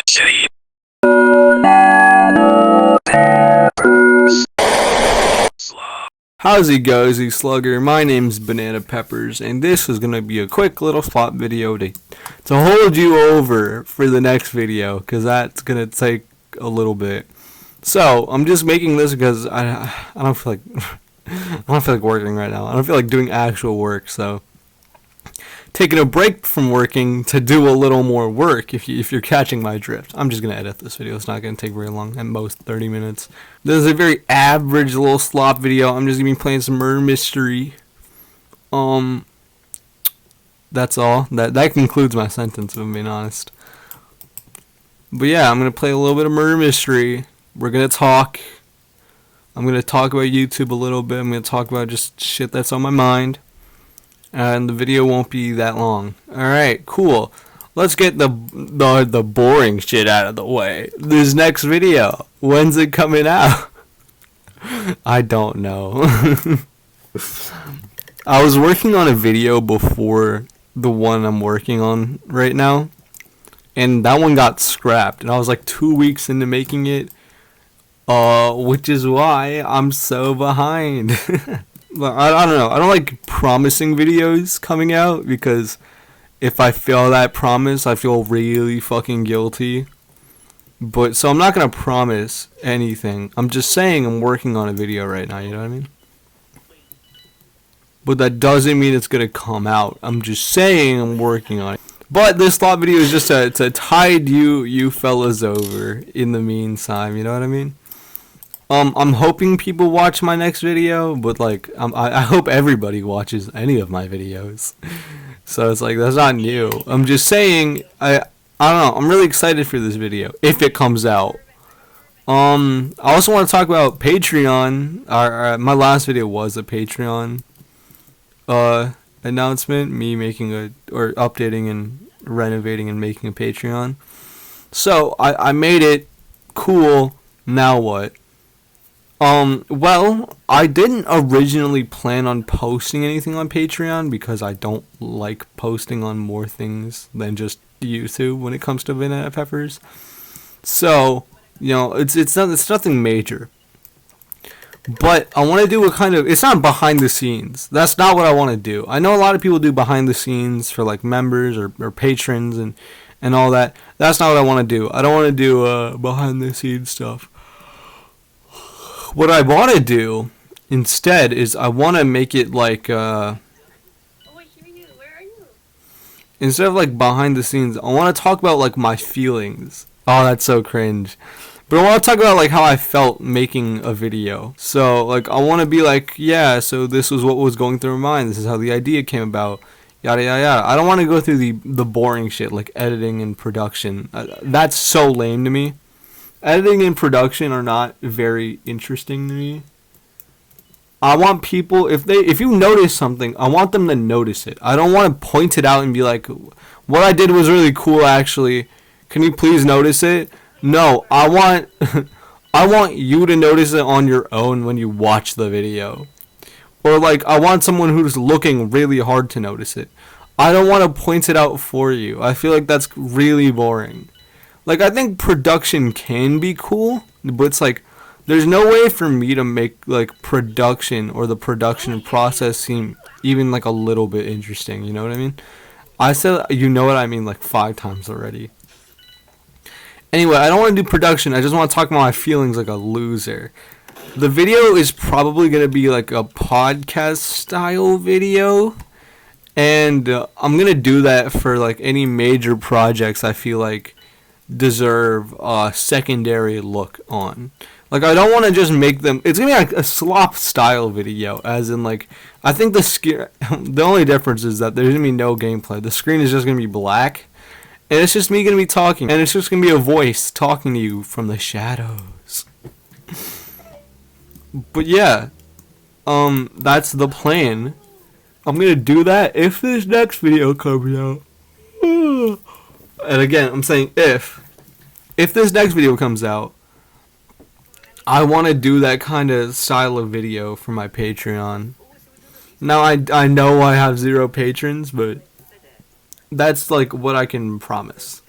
City. How's it goes, Slugger? My name's Banana Peppers, and this is gonna be a quick little swap video to hold you over for the next video, cause that's gonna take a little bit. So I'm just making this because I don't feel like I don't feel like working right now. I don't feel like doing actual work, so taking a break from working to do a little more work. If you're catching my drift, I'm just gonna edit this video. It's not gonna take very long, at most 30 minutes. This is a very average little slop video. I'm just gonna be playing some murder mystery. That's all. That concludes my sentence, if I'm being honest. But yeah, I'm gonna play a little bit of murder mystery. We're gonna talk. I'm gonna talk about YouTube a little bit. I'm gonna talk about just shit that's on my mind. And the video won't be that long. Alright, cool. Let's get the boring shit out of the way. This next video, when's it coming out? I don't know. I was working on a video before the one I'm working on right now, and that one got scrapped, and I was like 2 weeks into making it, which is why I'm so behind. I don't know. I don't like promising videos coming out, because if I fail that promise, I feel really fucking guilty. But so I'm not gonna promise anything. I'm just saying I'm working on a video right now. You know what I mean? But that doesn't mean it's gonna come out. I'm just saying I'm working on it. But this thought video is just to tide you fellas over in the meantime. You know what I mean? I'm hoping people watch my next video, but like, I hope everybody watches any of my videos. So it's like, that's not new. I'm just saying, I don't know, I'm really excited for this video, if it comes out. I also want to talk about Patreon. My last video was a Patreon, announcement, me making or updating and renovating and making a Patreon. So, I made it, cool, now what? Well, I didn't originally plan on posting anything on Patreon because I don't like posting on more things than just YouTube when it comes to Banana Peppers. So, you know, it's nothing major. But I want to do a kind of, it's not behind the scenes. That's not what I want to do. I know a lot of people do behind the scenes for like members or patrons and all that. That's not what I want to do. I don't want to do behind the scenes stuff. What I want to do instead is I want to make it like instead of like behind the scenes, I want to talk about like my feelings. Oh, that's so cringe. But I want to talk about like how I felt making a video. So like I want to be like, yeah, so this was what was going through my mind. This is how the idea came about. Yada yada yada. I don't want to go through the boring shit like editing and production. That's so lame to me. Editing and production are not very interesting to me. I want people, if you notice something, I want them to notice it. I don't want to point it out and be like, what I did was really cool actually. Can you please notice it? No, I want I want you to notice it on your own when you watch the video. Or like, I want someone who's looking really hard to notice it. I don't want to point it out for you. I feel like that's really boring. Like, I think production can be cool, but it's like, there's no way for me to make, like, production or the production process seem even, like, a little bit interesting, you know what I mean? I said, you know what I mean, like, 5 times already. Anyway, I don't want to do production, I just want to talk about my feelings like a loser. The video is probably going to be, like, a podcast-style video, and I'm going to do that for, like, any major projects I feel like deserve a secondary look on. Like, I don't want to just make them, it's gonna be like a slop style video, as in like, I think the only difference is that there's gonna be no gameplay. The screen is just gonna be black, and it's just me gonna be talking, and it's just gonna be a voice talking to you from the shadows. But yeah, that's the plan. I'm gonna do that if this next video comes out. And again, I'm saying if this next video comes out, I want to do that kind of style of video for my Patreon. Now, I know I have 0 patrons, but that's like what I can promise.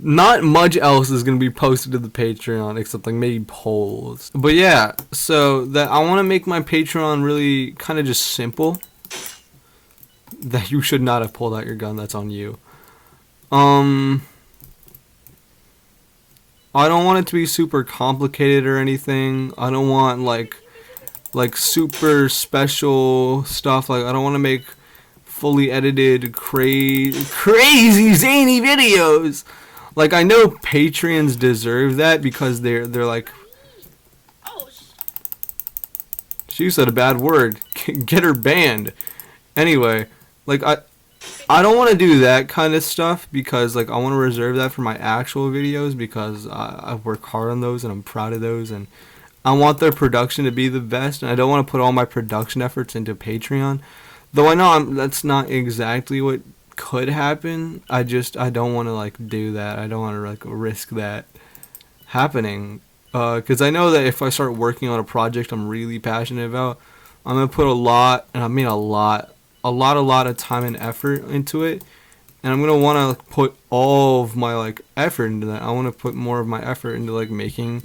Not much else is gonna be posted to the Patreon except like maybe polls. But yeah, so that I want to make my Patreon really kind of just simple. That you should not have pulled out your gun. That's on you. I don't want it to be super complicated or anything. I don't want like super special stuff. Like I don't want to make fully edited crazy zany videos. Like I know Patreons deserve that because they're like she said a bad word. Get her banned. Anyway, like I don't want to do that kind of stuff because like I want to reserve that for my actual videos because I work hard on those and I'm proud of those and I want their production to be the best and I don't want to put all my production efforts into Patreon. Though I know that's not exactly what could happen. I don't want to like do that. I don't want to like risk that happening because I know that if I start working on a project I'm really passionate about, I'm gonna put a lot, and I mean a lot of time and effort into it, and I'm gonna want to put all of my like effort into that. I want to put more of my effort into like making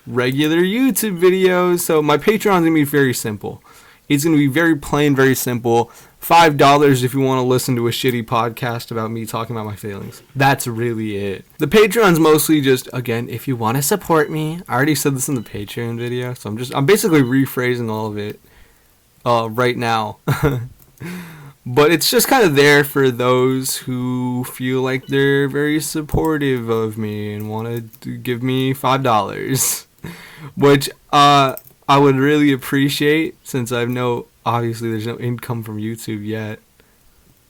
regular YouTube videos. So my Patreon's gonna be very simple. It's gonna be very plain, very simple. $5 if you want to listen to a shitty podcast about me talking about my feelings. That's really it. The Patreon's mostly just, again, if you want to support me. I already said this in the Patreon video, so I'm basically rephrasing all of it right now. But it's just kind of there for those who feel like they're very supportive of me and want to give me $5, which I would really appreciate since obviously there's no income from YouTube yet,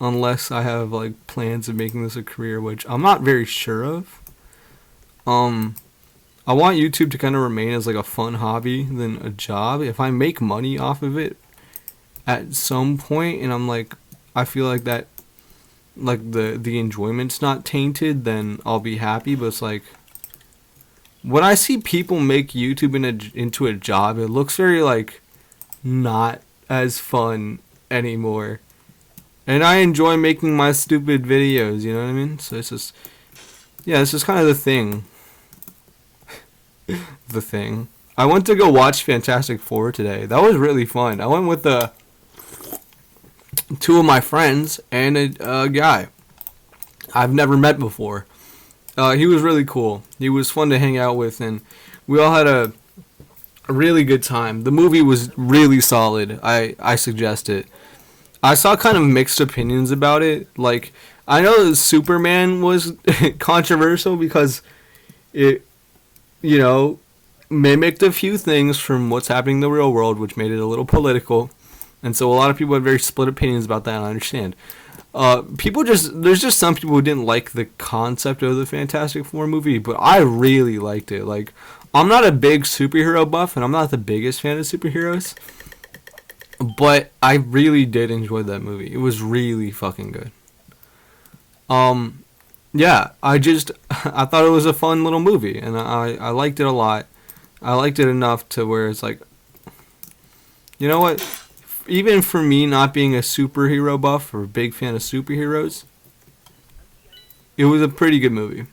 unless I have like plans of making this a career, which I'm not very sure of. I want YouTube to kind of remain as like a fun hobby than a job. If I make money off of it at some point and I feel like that like the enjoyment's not tainted, then I'll be happy. But it's like when I see people make YouTube into a job, it looks very like not as fun anymore. And I enjoy making my stupid videos, you know what I mean? So it's just kind of the thing. The thing. I went to go watch Fantastic Four today. That was really fun. I went with two of my friends and a guy I've never met before. He was really cool. He was fun to hang out with, and we all had a really good time. The movie was really solid. I suggest it. I saw kind of mixed opinions about it. Like, I know that Superman was controversial because it, mimicked a few things from what's happening in the real world, which made it a little political. And so a lot of people had very split opinions about that, and I understand. There's just some people who didn't like the concept of the Fantastic Four movie, but I really liked it. Like, I'm not a big superhero buff, and I'm not the biggest fan of superheroes, but I really did enjoy that movie. It was really fucking good. Yeah, I thought it was a fun little movie, and I liked it a lot. I liked it enough to where it's like, you know what? Even for me not being a superhero buff or a big fan of superheroes, it was a pretty good movie.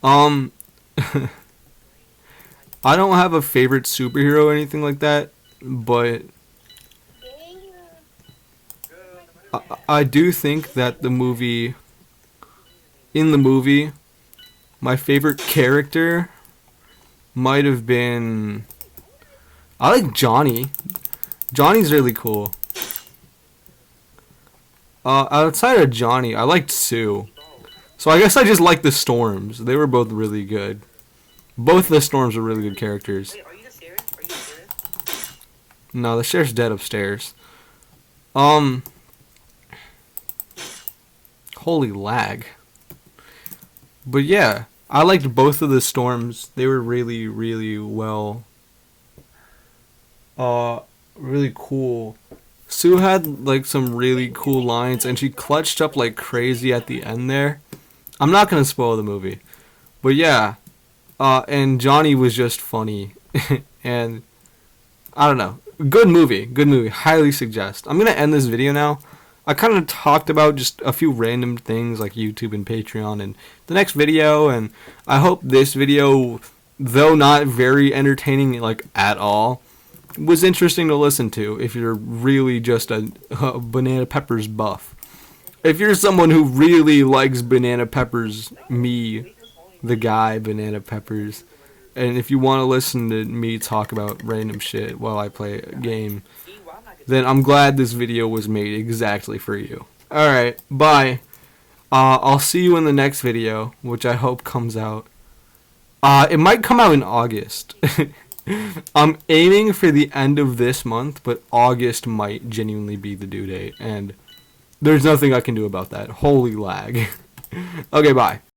I don't have a favorite superhero or anything like that, but I do think that in the movie, my favorite character might have been, I like Johnny. Johnny's really cool. Outside of Johnny, I liked Sue. So I guess I just like the Storms. They were both really good. Both of the Storms are really good characters. Wait, are you the sheriff? Are you the sheriff? No, the sheriff's dead upstairs. Holy lag. But yeah, I liked both of the Storms. They were really, really well. Really cool. Sue had like some really cool lines, and she clutched up like crazy at the end there. I'm not gonna spoil the movie, but yeah. And Johnny was just funny, and I don't know. Good movie. Highly suggest. I'm gonna end this video now. I kind of talked about just a few random things like YouTube and Patreon in the next video, and I hope this video, though not very entertaining like at all, was interesting to listen to if you're really just a Banana Peppers buff. If you're someone who really likes Banana Peppers, me, the guy Banana Peppers, and if you want to listen to me talk about random shit while I play a game, then I'm glad this video was made exactly for you. Alright, bye. I'll see you in the next video, which I hope comes out. It might come out in August. I'm aiming for the end of this month, but August might genuinely be the due date, and there's nothing I can do about that. Holy lag. Okay, bye.